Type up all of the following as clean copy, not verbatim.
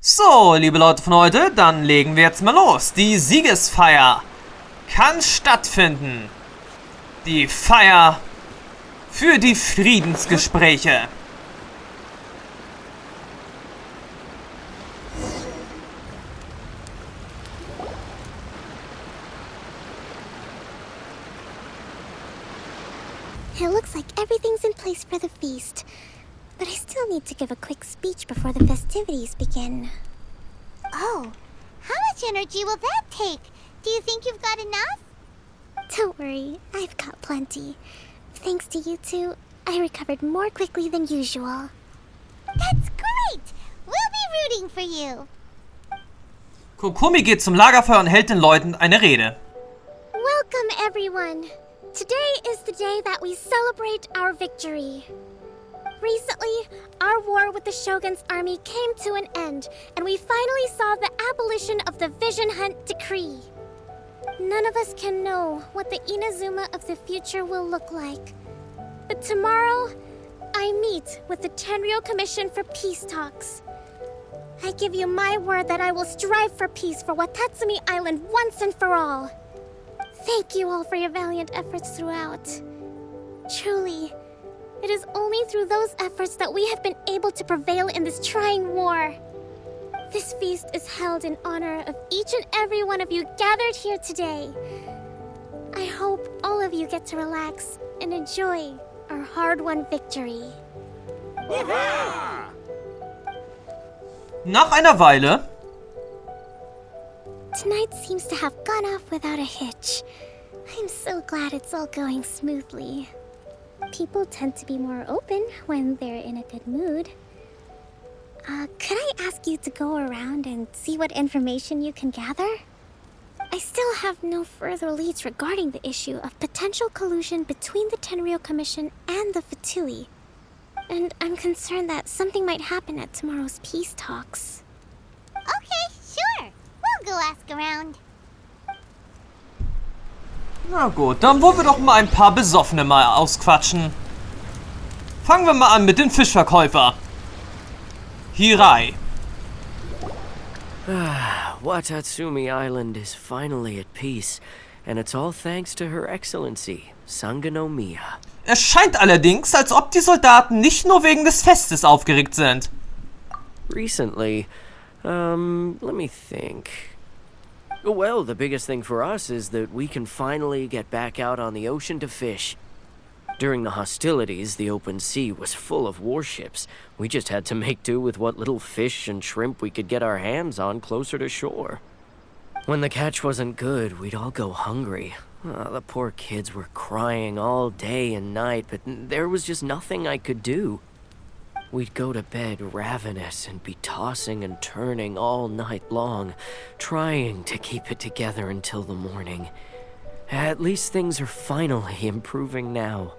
So, liebe Leute von heute, dann legen wir jetzt mal los. Die Siegesfeier kann stattfinden. Die Feier für die Friedensgespräche. It looks like everything's in place for the feast. But I still need to give a quick speech before the festivities begin. Oh, how much energy will that take? Do you think you've got enough? Don't worry, I've got plenty. Thanks to you two, I recovered more quickly than usual. That's great! We'll be rooting for you. Kokomi geht zum Lagerfeuer und hält den Leuten eine Rede. Welcome, everyone. Today is the day that we celebrate our victory. Recently, our war with the Shogun's army came to an end, and we finally saw the abolition of the Vision Hunt Decree. None of us can know what the Inazuma of the future will look like. But tomorrow, I meet with the Tenryou Commission for Peace Talks. I give you my word that I will strive for peace for Watatsumi Island once and for all. Thank you all for your valiant efforts throughout. Truly, it is only through those efforts that we have been able to prevail in this trying war. This feast is held in honor of each and every one of you gathered here today. I hope all of you get to relax and enjoy our hard-won victory. Nach einer Weile. Tonight seems to have gone off without a hitch. I'm so glad it's all going smoothly. People tend to be more open when they're in a good mood. Could I ask you to go around and see what information you can gather? I still have no further leads regarding the issue of potential collusion between the Tenryou Commission and the Fatui. And I'm concerned that something might happen at tomorrow's peace talks. Okay, sure. We'll go ask around. Na gut, dann wollen wir doch mal ein paar Besoffene mal ausquatschen. Fangen wir mal an mit dem Fischverkäufer. Hirai. Watatsumi Island is finally at peace, and it's all thanks to Her Excellency, Sangonomiya. Es scheint allerdings, als ob die Soldaten nicht nur wegen des Festes aufgeregt sind. Recently, let me think. Well, the biggest thing for us is that we can finally get back out on the ocean to fish. During the hostilities, the open sea was full of warships. We just had to make do with what little fish and shrimp we could get our hands on closer to shore. When the catch wasn't good, we'd all go hungry. The poor kids were crying all day and night, but there was just nothing I could do. We'd go to bed ravenous and be tossing and turning all night long, trying to keep it together until the morning. At least things are finally improving now.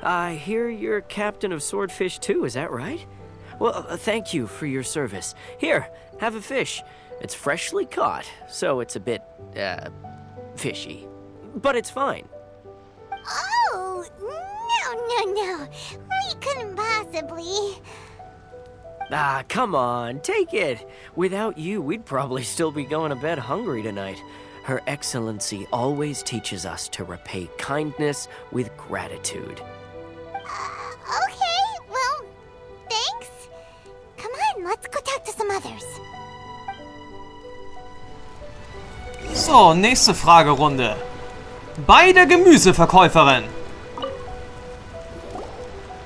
I hear you're captain of Swordfish too, is that right? Well, thank you for your service. Here, have a fish. It's freshly caught, so it's a bit, fishy. But it's fine. Oh, no. We couldn't possibly. Ah, come on, take it. Without you, we'd probably still be going to bed hungry tonight. Her Excellency always teaches us to repay kindness with gratitude. Okay, well, thanks. Come on, let's go talk to some others. So, nächste Fragerunde. Bei der Gemüseverkäuferin.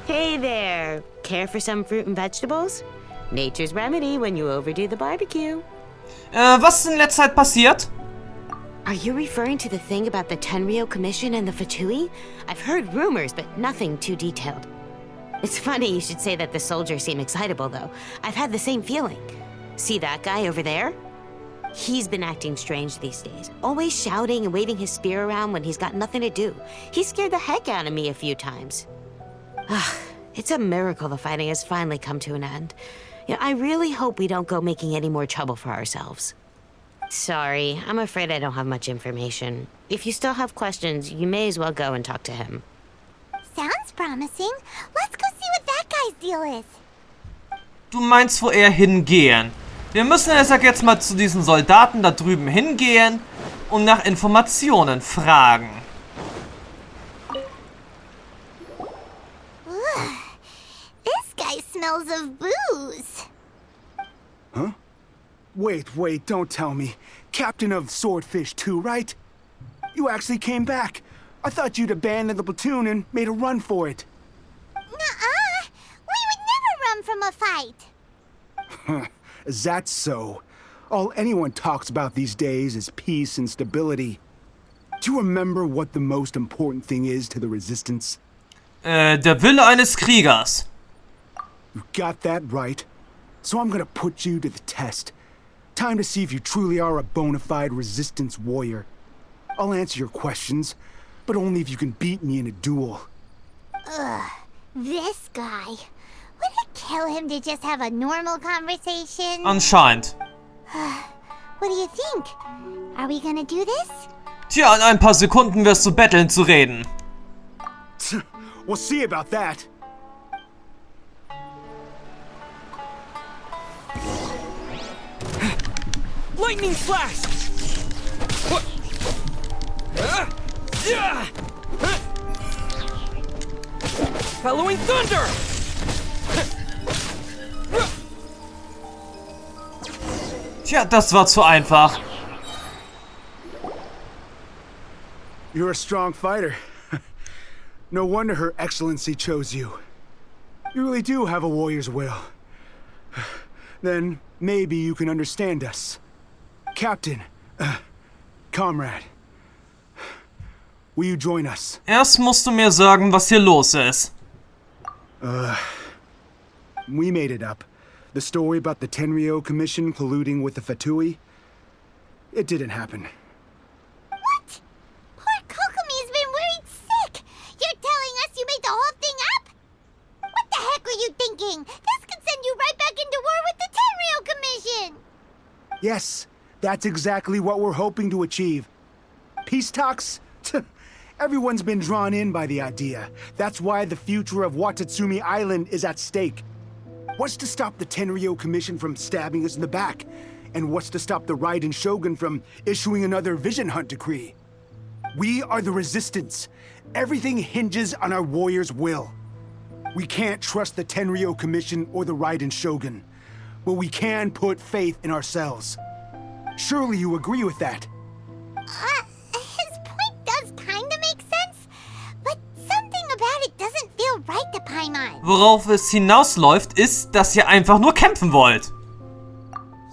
Hey there! Care for some fruit and vegetables? Nature's remedy when you overdo the barbecue. Was ist in letzter Zeit passiert? Are you referring to the thing about the Tenryou Commission and the Fatui? I've heard rumors, but nothing too detailed. It's funny you should say that the soldiers seem excitable, though. I've had the same feeling. See that guy over there? He's been acting strange these days, always shouting and waving his spear around when he's got nothing to do. He scared the heck out of me a few times. It's a miracle the fighting has finally come to an end. I really hope we don't go making any more trouble for ourselves. Sorry, I'm afraid I don't have much information. If you still have questions, you may as well go and talk to him. Sounds promising. Let's go see what that guy's deal is. Du meinst, wo er hingehen? Wir müssen deshalb jetzt mal zu diesen Soldaten da drüben hingehen und nach Informationen fragen. This guy smells of booze. Huh? Wait, don't tell me. Captain of Swordfish 2, right? You actually came back. I thought you'd abandoned the platoon and made a run for it. Nuh-uh. We would never run from a fight. Is that so? All anyone talks about these days is peace and stability. Do you remember what the most important thing is to the Resistance? Der Wille eines Kriegers. You got that right. So I'm gonna put you to the test. Time to see if you truly are a bona fide Resistance warrior. I'll answer your questions, but only if you can beat me in a duel. Ugh, this guy. Would it kill him to just have a normal conversation? Anscheinend. What do you think? Are we gonna do this? Tja, in ein paar Sekunden wirst du betteln zu reden. We'll see about that. Lightning flash! Bellowing thunder! Tja, das war zu einfach. You're a strong fighter. No wonder Her Excellency chose you. You really do have a warrior's will. Then maybe you can understand us. Captain, Comrade, will you join us? Erst musst du mir sagen, was hier los ist. We made it up. The story about the Tenryou Commission colluding with the Fatui. It didn't happen. What? Poor Kokomi's been worried sick. You're telling us you made the whole thing up? What the heck were you thinking? This could send you right back into war with the Tenryou Commission. Yes, that's exactly what we're hoping to achieve. Peace talks? Everyone's been drawn in by the idea. That's why the future of Watatsumi Island is at stake. What's to stop the Tenryou Commission from stabbing us in the back? And what's to stop the Raiden Shogun from issuing another Vision Hunt decree? We are the Resistance. Everything hinges on our warrior's will. We can't trust the Tenryou Commission or the Raiden Shogun, but we can put faith in ourselves. Surely you agree with that? His point does kinda make sense, but something about it doesn't feel right to Paimon. Worauf es hinausläuft, ist, dass ihr einfach nur kämpfen wollt.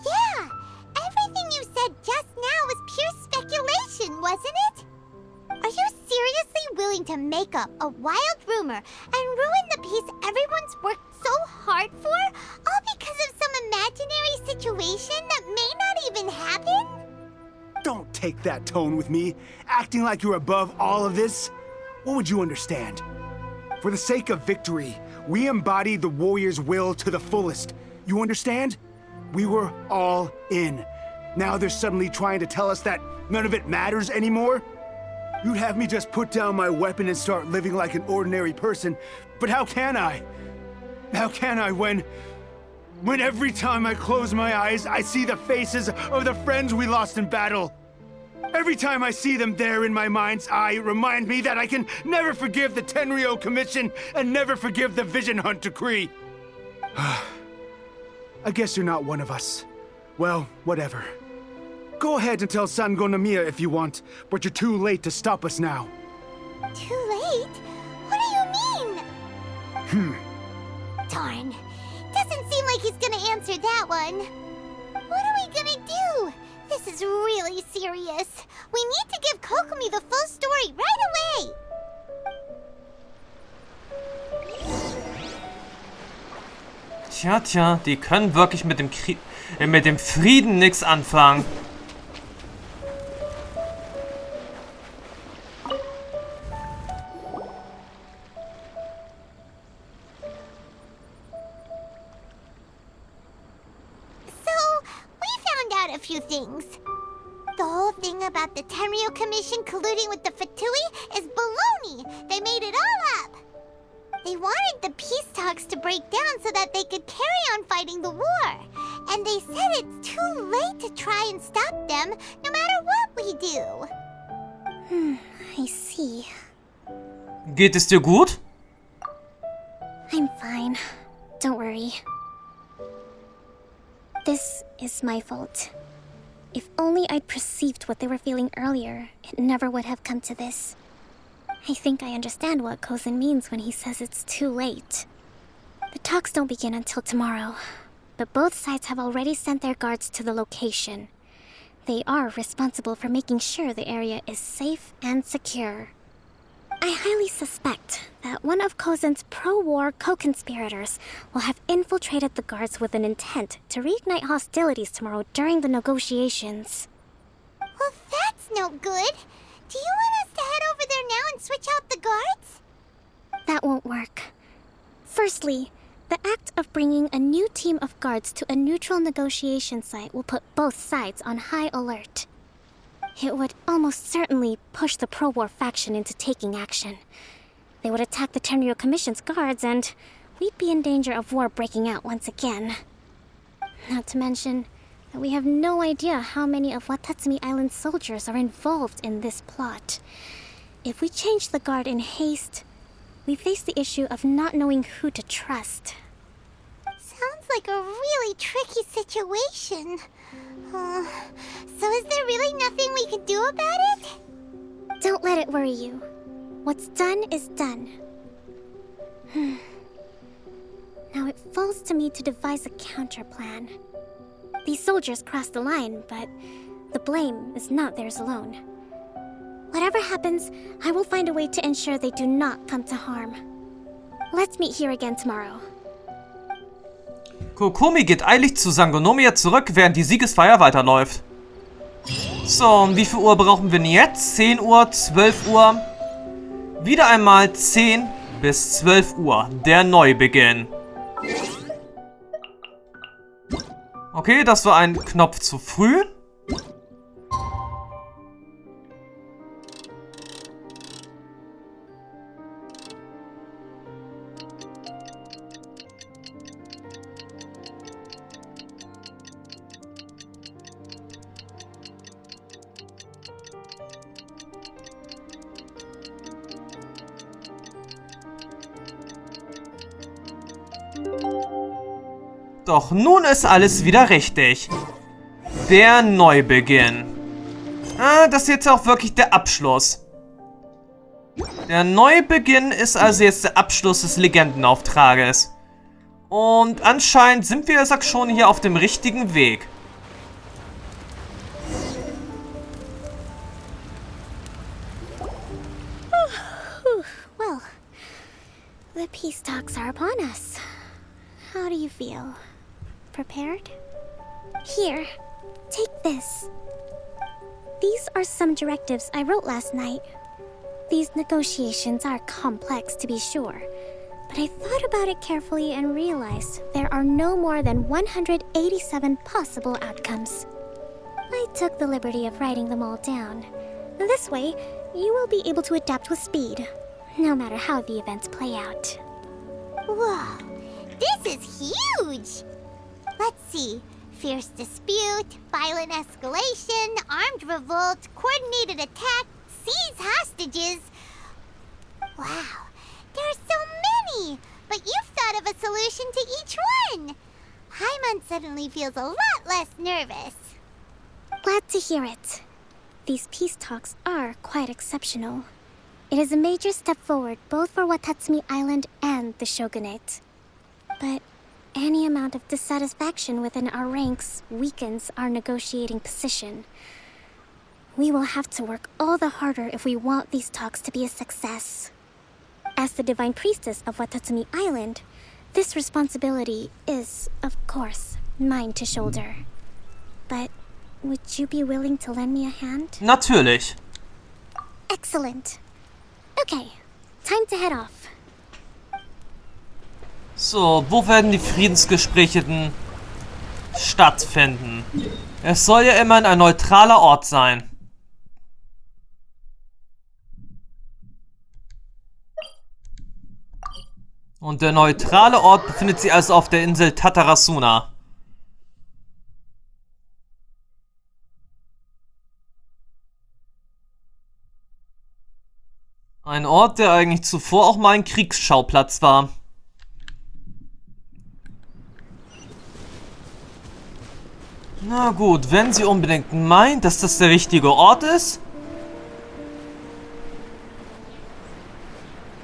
Yeah, everything you said just now was pure speculation, wasn't it? Are you seriously willing to make up a wild rumor and ruin the peace everyone's worked so hard for, all because of some imaginary situation that may not even happen? Don't take that tone with me, acting like you're above all of this. What would you understand? For the sake of victory, we embodied the warrior's will to the fullest. You understand? We were all in. Now they're suddenly trying to tell us that none of it matters anymore? You'd have me just put down my weapon and start living like an ordinary person, but how can I? How can I when every time I close my eyes, I see the faces of the friends we lost in battle? Every time I see them there in my mind's eye, it reminds me that I can never forgive the Tenryou Commission and never forgive the Vision Hunt decree. I guess you're not one of us. Well, whatever. Go ahead and tell Sango Namiya if you want, but you're too late to stop us now. Too late? What do you mean? Darn. Doesn't seem like he's gonna answer that one. What are we gonna do? This is really serious. We need to give Kokomi the full story right away. Tja, die können wirklich mit dem Frieden nichts anfangen. A few things. The whole thing about the Tenryou Commission colluding with the Fatui is baloney. They made it all up. They wanted the peace talks to break down so that they could carry on fighting the war. And they said it's to try and stop them, no matter what we do. I see. Geht es dir gut? I'm fine. Don't worry. This is my fault. If only I'd perceived what they were feeling earlier, it never would have come to this. I think I understand what Kozen means when he says it's too late. The talks don't begin until tomorrow, but both sides have already sent their guards to the location. They are responsible for making sure the area is safe and secure. I highly suspect that one of Kozen's pro-war co-conspirators will have infiltrated the guards with an intent to reignite hostilities tomorrow during the negotiations. Well, that's no good. Do you want us to head over there now and switch out the guards? That won't work. Firstly, the act of bringing a new team of guards to a neutral negotiation site will put both sides on high alert. It would almost certainly push the pro-war faction into taking action. They would attack the Tenryou Commission's guards, and we'd be in danger of war breaking out once again. Not to mention that we have no idea how many of Watatsumi Island's soldiers are involved in this plot. If we change the guard in haste, we face the issue of not knowing who to trust. Sounds like a really tricky situation. So is there really nothing we can do about it? Don't let it worry you. What's done is done. Now it falls to me to devise a counter plan. These soldiers crossed the line, but the blame is not theirs alone. Whatever happens, I will find a way to ensure they do not come to harm. Let's meet here again tomorrow. Kokomi geht eilig zu Sangonomiya zurück, während die Siegesfeier weiterläuft. So, um wie viel Uhr brauchen wir denn jetzt? 10 Uhr, 12 Uhr. Wieder einmal 10 bis 12 Uhr. Der Neubeginn. Okay, das war ein Knopf zu früh. Doch nun ist alles wieder richtig. Der Neubeginn. Das ist jetzt auch wirklich der Abschluss. Der Neubeginn ist also jetzt der Abschluss des Legendenauftrages. Und anscheinend sind wir, sag schon, hier auf dem richtigen Weg. Well, the peace talks are upon us. How do you feel? Prepared? Here, take this. These are some directives I wrote last night. These negotiations are complex, to be sure, but I thought about it carefully and realized there are no more than 187 possible outcomes. I took the liberty of writing them all down. This way, you will be able to adapt with speed, no matter how the events play out. Whoa, this is huge! Let's see. Fierce dispute, violent escalation, armed revolt, coordinated attack, seize hostages. Wow, there are so many! But you've thought of a solution to each one! Hyman suddenly feels a lot less nervous. Glad to hear it. These peace talks are quite exceptional. It is a major step forward both for Watatsumi Island and the Shogunate. But any amount of dissatisfaction within our ranks weakens our negotiating position. We will have to work all the harder if we want these talks to be a success. As the Divine Priestess of Watatsumi Island, this responsibility is, of course, mine to shoulder. But would you be willing to lend me a hand? Natürlich. Excellent. Okay, time to head off. So, wo werden die Friedensgespräche denn stattfinden? Es soll ja immerhin ein neutraler Ort sein. Und der neutrale Ort befindet sich also auf der Insel Tatarasuna. Ein Ort, der eigentlich zuvor auch mal ein Kriegsschauplatz war. Na gut, wenn sie unbedingt meint, dass das der richtige Ort ist.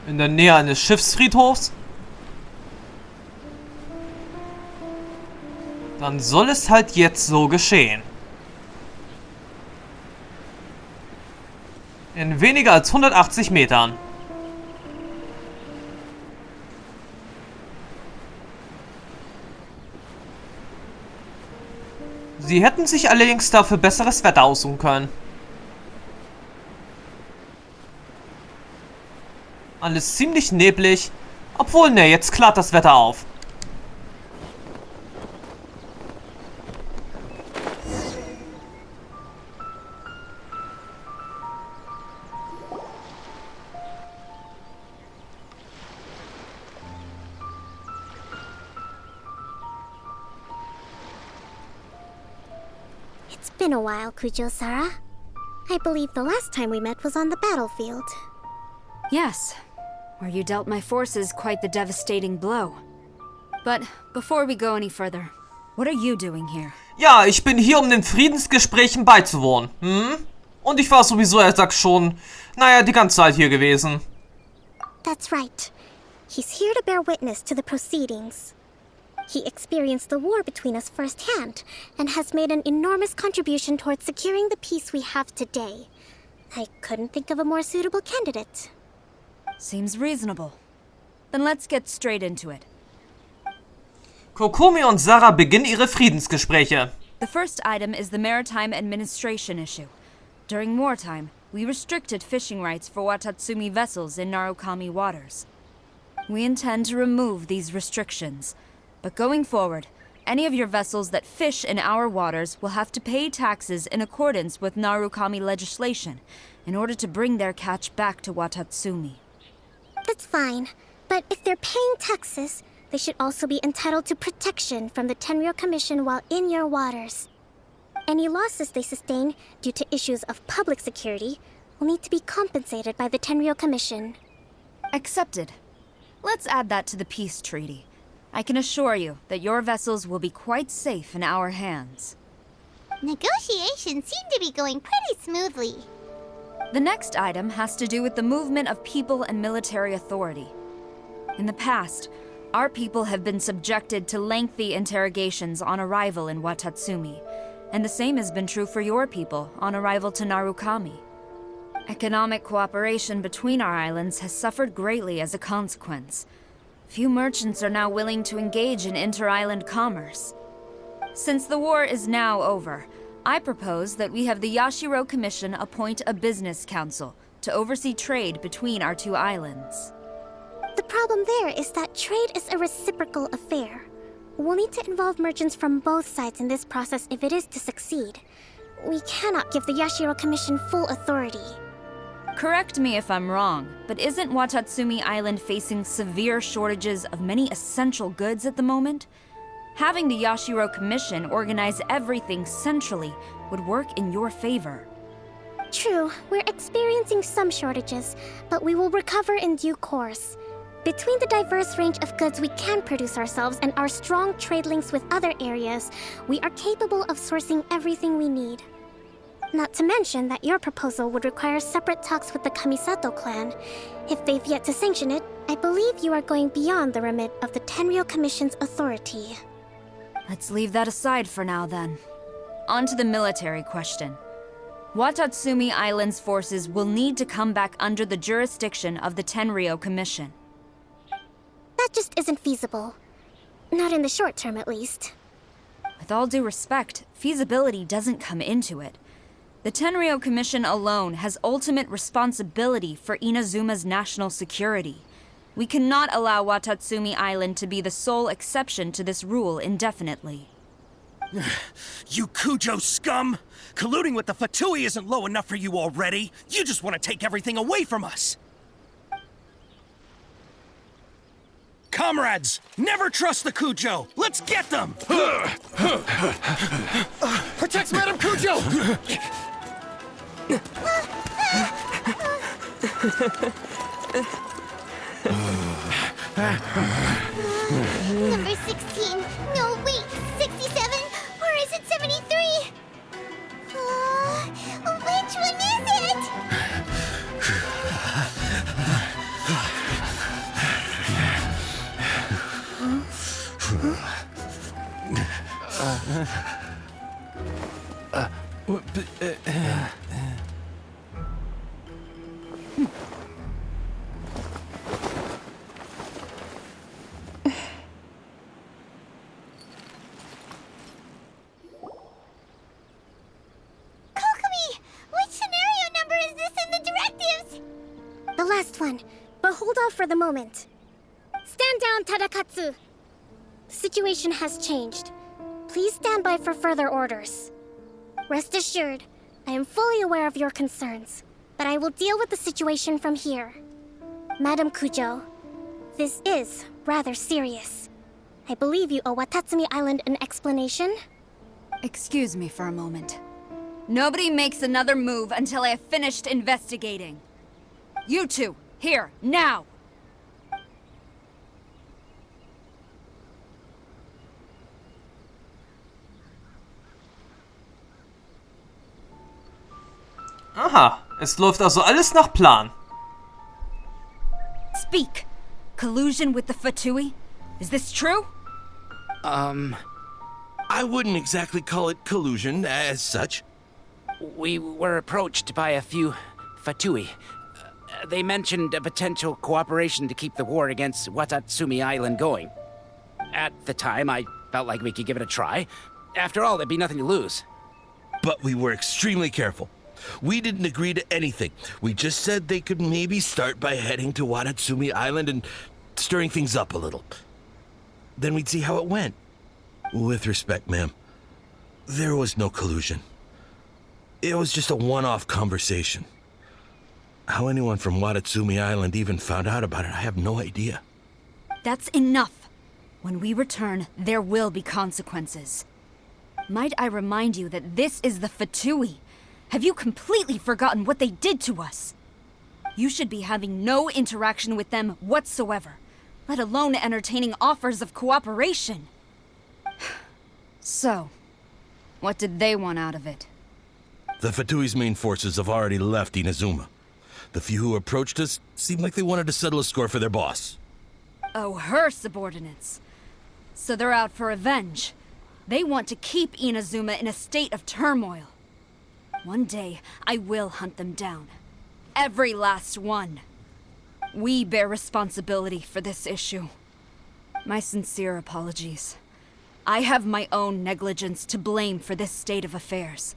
In der Nähe eines Schiffsfriedhofs. Dann soll es halt jetzt so geschehen. In weniger als 180 Metern. Sie hätten sich allerdings dafür besseres Wetter aussuchen können. Alles ziemlich neblig, obwohl, ne, jetzt klart das Wetter auf. It's been a while, Kujo-Sara. I believe the last time we met was on the battlefield. Yes, where you dealt my forces quite the devastating blow. But before we go any further, what are you doing here? Ja, ich bin hier, um den Friedensgesprächen beizuwohnen. Und ich war sowieso, er sagt schon, naja, die ganze Zeit hier gewesen. That's right. He's here to bear witness to the proceedings. He experienced the war between us firsthand, and has made an enormous contribution towards securing the peace we have today. I couldn't think of a more suitable candidate. Seems reasonable. Then let's get straight into it. Kokomi und Sarah beginnen ihre Friedensgespräche. The first item is the maritime administration issue. During wartime, we restricted fishing rights for Watatsumi vessels in Narukami waters. We intend to remove these restrictions. But going forward, any of your vessels that fish in our waters will have to pay taxes in accordance with Narukami legislation in order to bring their catch back to Watatsumi. That's fine, but if they're paying taxes, they should also be entitled to protection from the Tenryou Commission while in your waters. Any losses they sustain due to issues of public security will need to be compensated by the Tenryou Commission. Accepted. Let's add that to the peace treaty. I can assure you that your vessels will be quite safe in our hands. Negotiations seem to be going pretty smoothly. The next item has to do with the movement of people and military authority. In the past, our people have been subjected to lengthy interrogations on arrival in Watatsumi, and the same has been true for your people on arrival to Narukami. Economic cooperation between our islands has suffered greatly as a consequence. Few merchants are now willing to engage in inter-island commerce. Since the war is now over, I propose that we have the Yashiro Commission appoint a business council to oversee trade between our two islands. The problem there is that trade is a reciprocal affair. We'll need to involve merchants from both sides in this process if it is to succeed. We cannot give the Yashiro Commission full authority. Correct me if I'm wrong, but isn't Watatsumi Island facing severe shortages of many essential goods at the moment? Having the Yashiro Commission organize everything centrally would work in your favor. True, we're experiencing some shortages, but we will recover in due course. Between the diverse range of goods we can produce ourselves and our strong trade links with other areas, we are capable of sourcing everything we need. Not to mention that your proposal would require separate talks with the Kamisato clan. If they've yet to sanction it, I believe you are going beyond the remit of the Tenryou Commission's authority. Let's leave that aside for now, then. On to the military question. Watatsumi Island's forces will need to come back under the jurisdiction of the Tenryou Commission. That just isn't feasible. Not in the short term, at least. With all due respect, feasibility doesn't come into it. The Tenryou Commission alone has ultimate responsibility for Inazuma's national security. We cannot allow Watatsumi Island to be the sole exception to this rule indefinitely. You Kujo scum! Colluding with the Fatui isn't low enough for you already! You just want to take everything away from us! Comrades, never trust the Kujo! Let's get them! Protect Madame Kujo! Number 16. No, wait. 67? Or is it 73? Which one is it? The last one, but hold off for the moment. Stand down, Tadakatsu. The situation has changed. Please stand by for further orders. Rest assured, I am fully aware of your concerns, but I will deal with the situation from here. Madam Kujo, this is rather serious. I believe you owe Watatsumi Island an explanation? Excuse me for a moment. Nobody makes another move until I have finished investigating. You two, here, now! Aha, es läuft also alles nach Plan. Speak! Collusion with the Fatui? Is this true? I wouldn't exactly call it collusion as such. We were approached by a few Fatui. They mentioned a potential cooperation to keep the war against Watatsumi Island going. At the time, I felt like we could give it a try. After all, there'd be nothing to lose. But we were extremely careful. We didn't agree to anything. We just said they could maybe start by heading to Watatsumi Island and stirring things up a little. Then we'd see how it went. With respect, ma'am, there was no collusion. It was just a one-off conversation. How anyone from Watatsumi Island even found out about it, I have no idea. That's enough. When we return, there will be consequences. Might I remind you that this is the Fatui? Have you completely forgotten what they did to us? You should be having no interaction with them whatsoever, let alone entertaining offers of cooperation. So, what did they want out of it? The Fatui's main forces have already left Inazuma. The few who approached us seemed like they wanted to settle a score for their boss. Oh, her subordinates. So they're out for revenge. They want to keep Inazuma in a state of turmoil. One day, I will hunt them down. Every last one. We bear responsibility for this issue. My sincere apologies. I have my own negligence to blame for this state of affairs.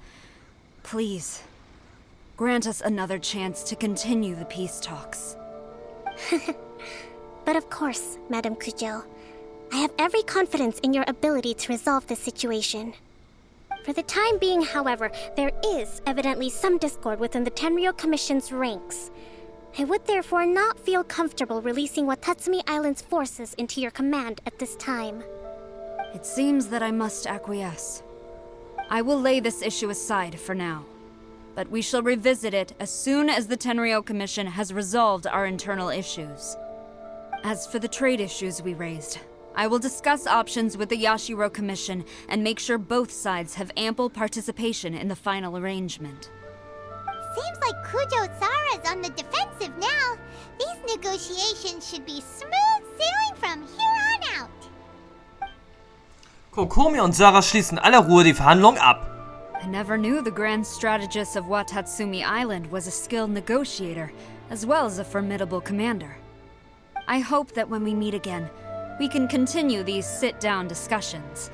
Please, grant us another chance to continue the peace talks. But of course, Madam Kujo. I have every confidence in your ability to resolve this situation. For the time being, however, there is evidently some discord within the Tenryou Commission's ranks. I would therefore not feel comfortable releasing Watatsumi Island's forces into your command at this time. It seems that I must acquiesce. I will lay this issue aside for now, but we shall revisit it as soon as the Tenryou Commission has resolved our internal issues. As for the trade issues we raised, I will discuss options with the Yashiro Commission and make sure both sides have ample participation in the final arrangement. Seems like Kujo-Sara's on the defensive now. These negotiations should be smooth sailing from here on out. Kokomi und Sarah schließen aller Ruhe die Verhandlung ab. I never knew the grand strategist of Watatsumi Island was a skilled negotiator, as well as a formidable commander. I hope that when we meet again, we can continue these sit-down discussions.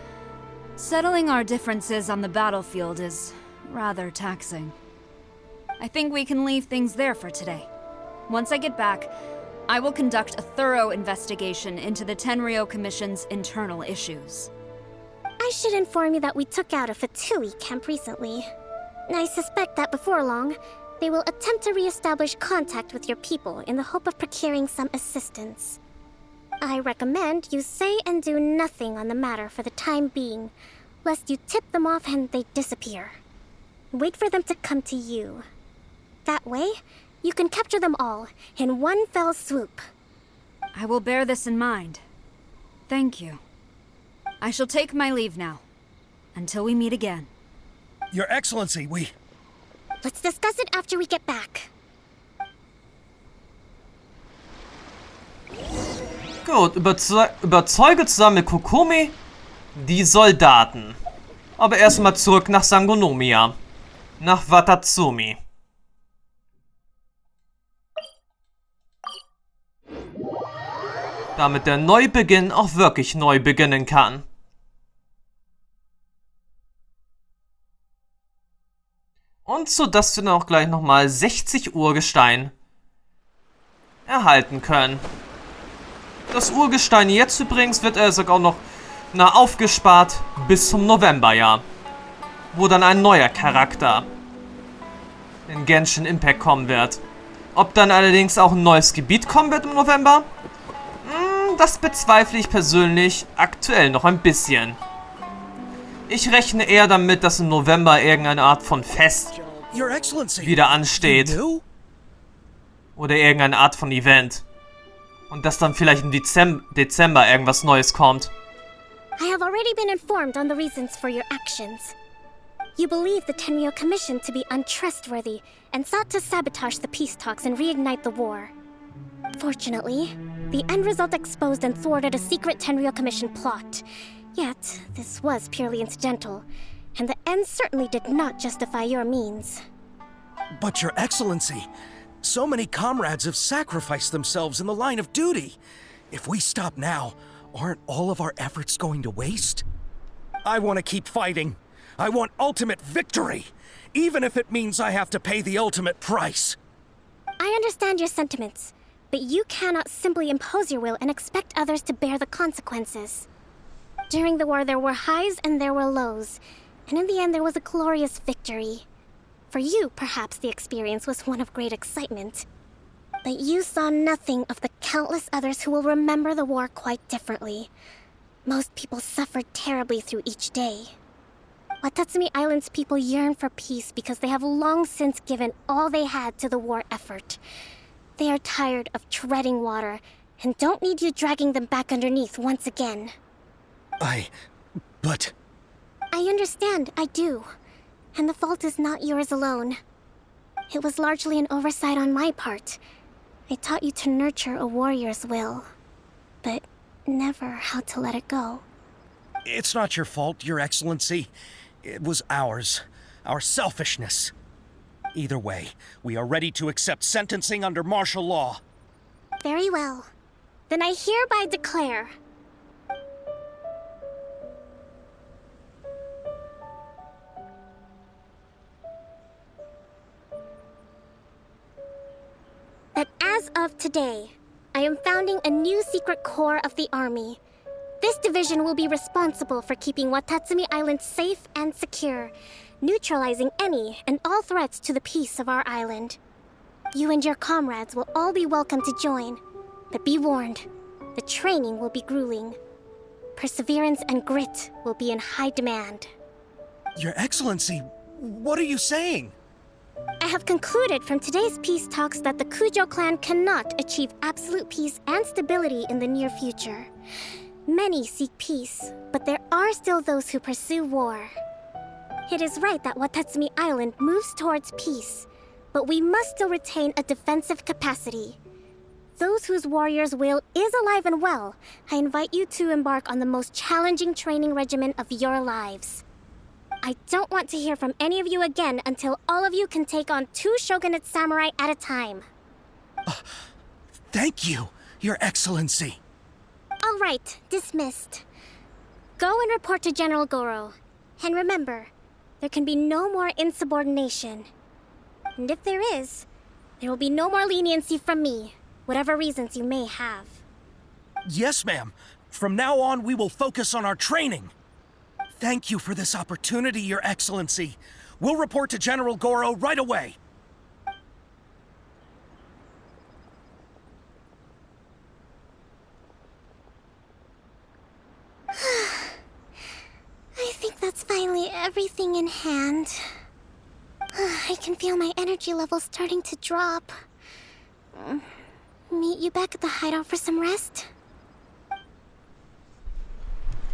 Settling our differences on the battlefield is rather taxing. I think we can leave things there for today. Once I get back, I will conduct a thorough investigation into the Tenryou Commission's internal issues. I should inform you that we took out a Fatui camp recently. I suspect that before long, they will attempt to re-establish contact with your people in the hope of procuring some assistance. I recommend you say and do nothing on the matter for the time being, lest you tip them off and they disappear. Wait for them to come to you. That way, You can capture them all in one fell swoop. I will bear this in mind. Thank you. I shall take my leave now. Until we meet again. Your Excellency, Let's discuss it after we get back. Gut, überzeuge zusammen mit Kokomi die Soldaten. Aber erstmal zurück nach Sangonomiya. Nach Watatsumi. Damit der Neubeginn auch wirklich neu beginnen kann. Und so dass wir dann auch gleich nochmal 60 Urgestein erhalten können. Das Urgestein jetzt übrigens wird sogar auch noch aufgespart bis zum Novemberjahr. Wo dann ein neuer Charakter in Genshin Impact kommen wird. Ob dann allerdings auch ein neues Gebiet kommen wird im November? Das bezweifle ich persönlich aktuell noch ein bisschen. Ich rechne eher damit, dass im November irgendeine Art von Fest wieder ansteht. Oder irgendeine Art von Event. Und dass dann vielleicht im Dezember irgendwas Neues kommt. I have already been informed on the reasons for your actions. You believe the Tenryou Commission to be untrustworthy and sought to sabotage the peace talks and reignite the war. Fortunately, the end result exposed and thwarted a secret Tenryou Commission plot. Yet, this was purely incidental, and the end certainly did not justify your means. But Your Excellency, so many comrades have sacrificed themselves in the line of duty. If we stop now, aren't all of our efforts going to waste? I want to keep fighting. I want ultimate victory, even if it means I have to pay the ultimate price. I understand your sentiments, but you cannot simply impose your will and expect others to bear the consequences. During the war, there were highs and there were lows, and in the end, there was a glorious victory. For you, perhaps the experience was one of great excitement. But you saw nothing of the countless others who will remember the war quite differently. Most people suffered terribly through each day. Watatsumi Island's people yearn for peace because they have long since given all they had to the war effort. They are tired of treading water and don't need you dragging them back underneath once again. But... I understand, I do. And the fault is not yours alone. It was largely an oversight on my part. I taught you to nurture a warrior's will, but never how to let it go. It's not your fault, Your Excellency. It was ours. Our selfishness. Either way, we are ready to accept sentencing under martial law. Very well. Then I hereby declare... that as of today, I am founding a new secret corps of the army. This division will be responsible for keeping Watatsumi Island safe and secure, neutralizing any and all threats to the peace of our island. You and your comrades will all be welcome to join, but be warned, the training will be grueling. Perseverance and grit will be in high demand. Your Excellency, what are you saying? I have concluded from today's peace talks that the Kujo clan cannot achieve absolute peace and stability in the near future. Many seek peace, but there are still those who pursue war. It is right that Watatsumi Island moves towards peace, but we must still retain a defensive capacity. Those whose warrior's will is alive and well, I invite you to embark on the most challenging training regimen of your lives. I don't want to hear from any of you again until all of you can take on 2 shogunate samurai at a time. Thank you, Your Excellency. All right, dismissed. Go and report to General Goro. And remember, there can be no more insubordination. And if there is, there will be no more leniency from me, whatever reasons you may have. Yes, ma'am. From now on, we will focus on our training. Thank you for this opportunity, Your Excellency. We'll report to General Goro right away. I think that's finally everything in hand. I can feel my energy levels starting to drop. Meet you back at the hideout for some rest?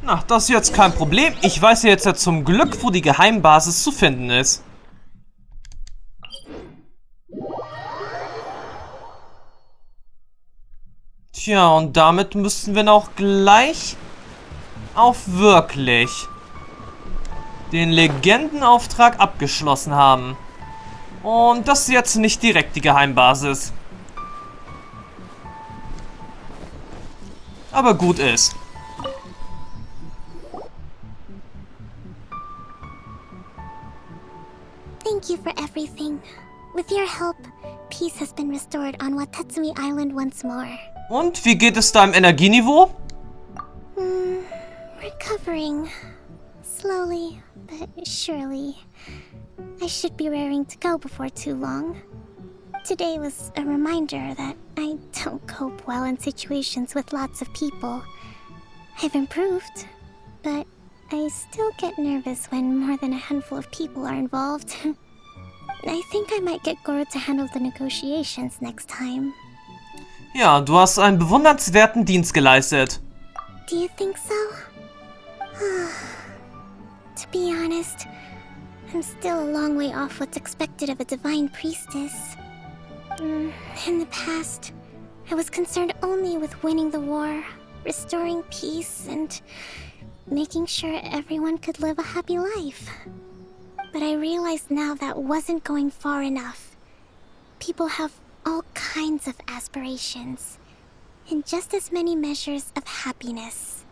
Na, das ist jetzt kein Problem. Ich weiß jetzt ja zum Glück, wo die Geheimbasis zu finden ist. Tja, und damit müssten wir auch gleich auf wirklich den Legendenauftrag abgeschlossen haben. Und das ist jetzt nicht direkt die Geheimbasis. Aber gut ist. Thank you for everything. With your help, peace has been restored on Watatsumi Island once more. Und wie geht es deinem Energieniveau? Recovering. Slowly, but surely. I should be raring to go before too long. Today was a reminder that I don't cope well in situations with lots of people. I've improved, but I still get nervous when more than a handful of people are involved. I think I might get Goro to handle the negotiations next time. Ja, du hast einen bewundernswerten Dienst geleistet. Do you think so? To be honest, I'm still a long way off what's expected of a divine priestess. In the past, I was concerned only with winning the war, restoring peace, and making sure everyone could live a happy life. But I realized now that wasn't going far enough. People have all kinds of aspirations, and just as many measures of happiness.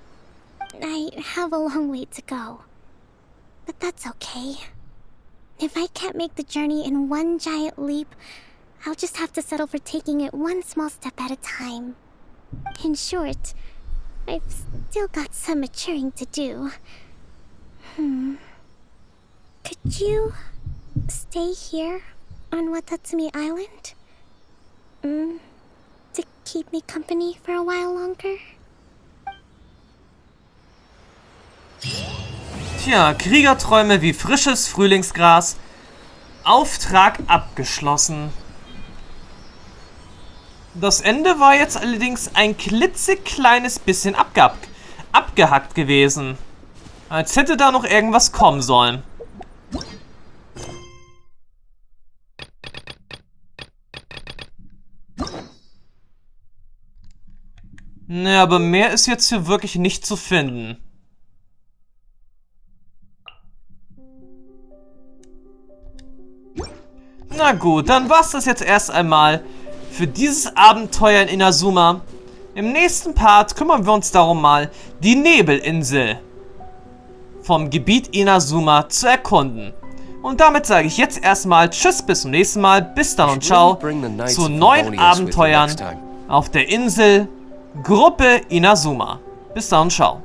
I have a long way to go, but that's okay. If I can't make the journey in one giant leap, I'll just have to settle for taking it one small step at a time. In short, I've still got some maturing to do. Could you stay here on Watatsumi Island? To keep me company for a while longer? Tja, Kriegerträume wie frisches Frühlingsgras. Auftrag abgeschlossen. Das Ende war jetzt allerdings ein klitzekleines bisschen abgehackt gewesen. Als hätte da noch irgendwas kommen sollen. Ne, aber mehr ist jetzt hier wirklich nicht zu finden. Na gut, dann war's das jetzt erst einmal für dieses Abenteuer in Inazuma. Im nächsten Part kümmern wir uns darum mal, die Nebelinsel vom Gebiet Inazuma zu erkunden. Und damit sage ich jetzt erstmal Tschüss, bis zum nächsten Mal. Bis dann und ciao zu neuen Abenteuern auf der Insel Gruppe Inazuma. Bis dann und ciao.